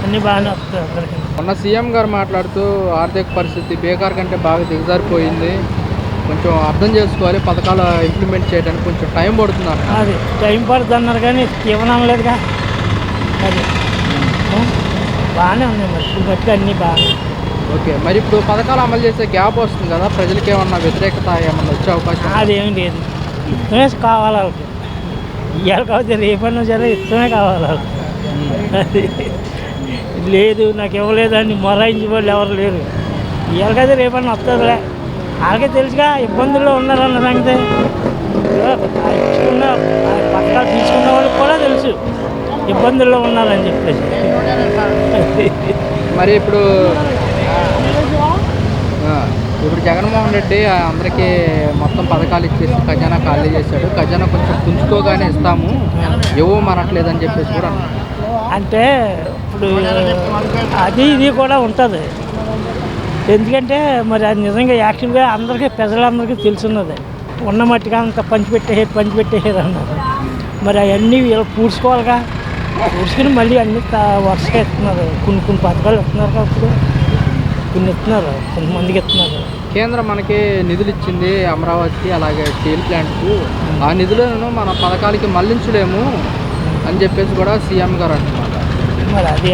అన్నీ బాగానే వస్తాయి అందరికీ. మొన్న సీఎం గారు మాట్లాడుతూ ఆర్థిక పరిస్థితి బేకార్ కంటే బాగా దిగజారిపోయింది, కొంచెం అర్థం చేసుకోవాలి, పథకాలు ఇంప్లిమెంట్ చేయడానికి కొంచెం టైం పడుతుంది అన్న. అది టైం పడుతుంది అన్నారు కానీ ఇవ్వడం లేదుగా. అది బాగానే ఉన్నాయి మరి ఇప్పుడు బట్టి అన్నీ బాగానే. ఓకే, మరి ఇప్పుడు పథకాలు అమలు చేసే గ్యాప్ వస్తుంది కదా, ప్రజలకి ఏమన్నా వ్యతిరేకత ఏమన్నా వచ్చే అవకాశం? అదేం లేదు, ఇష్టమే కావాలి వాళ్ళకి. ఇవాళ కావచ్చు రేపన్నా సరే ఇష్టమే కావాలి వాళ్ళకి. అది లేదు నాకు ఇవ్వలేదని మొరాయించి వాళ్ళు ఎవరు లేరు. ఇవాళకైతే రేపన్నా వస్తుందిలే, వాళ్ళకే తెలుసుగా ఇబ్బందుల్లో ఉన్నారన్న సంగతి. ఇచ్చుకున్న పథకాలు తీసుకున్న వాళ్ళకి కూడా తెలుసు ఇబ్బందుల్లో ఉన్నారని చెప్పేసి. మరి ఇప్పుడు జగన్మోహన్ రెడ్డి అందరికీ మొత్తం పథకాలు ఇచ్చేసి ఖజానా ఖాళీ చేశాడు, ఖజానా కొంచెం పుంజుకోగానే ఇస్తాము, ఇవ్వమనట్లేదని చెప్పేసి కూడా అన్నాడు. అంటే ఇప్పుడు అది ఇది కూడా ఉంటుంది. ఎందుకంటే మరి అది నిజంగా యాక్చువల్గా అందరికీ ప్రజలందరికీ తెలుసున్నది. ఉన్న మట్టిగా అంత పంచిపెట్టేసారు అన్నారు. మరి అవన్నీ వీళ్ళు పూడ్చుకోవాలిగా, పూడ్చుకుని మళ్ళీ అన్ని వరుసగా ఇస్తున్నారు. కొన్ని పథకాలు ఇస్తున్నారు కాబట్టి కొన్ని ఇస్తున్నారు, కొంతమందికి ఇస్తున్నారు. కేంద్రం మనకి నిధులు ఇచ్చింది అమరావతికి, అలాగే స్టీల్ ప్లాంట్కు, ఆ నిధులను మన పథకాలకి మళ్లించలేము అని చెప్పేసి కూడా సీఎం గారు అంటున్నారు. మరి అది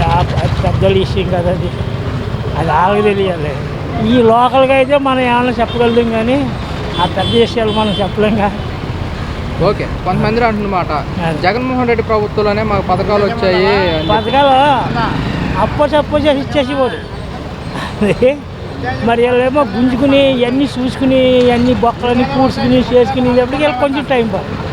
పెద్దల విషయం కదా, అది వాళ్ళకి తెలియాలి. ఈ లోకల్గా అయితే మనం ఏమైనా చెప్పగలుగుతాం కానీ ఆ పెద్ద విషయాలు మనం చెప్పలేంగా. ఓకే, కొంతమంది అంటున్నమాట జగన్మోహన్ రెడ్డి ప్రభుత్వంలోనే మాకు పథకాలు వచ్చాయి, పథకాలు అప్పో చేసి ఇచ్చేసేవాడు. మరి వీళ్ళేమో గుంజుకుని ఇవన్నీ చూసుకుని ఇవన్నీ బొక్కలన్నీ పూడ్చుకుని చేసుకుని కొంచెం టైం పడుతుంది.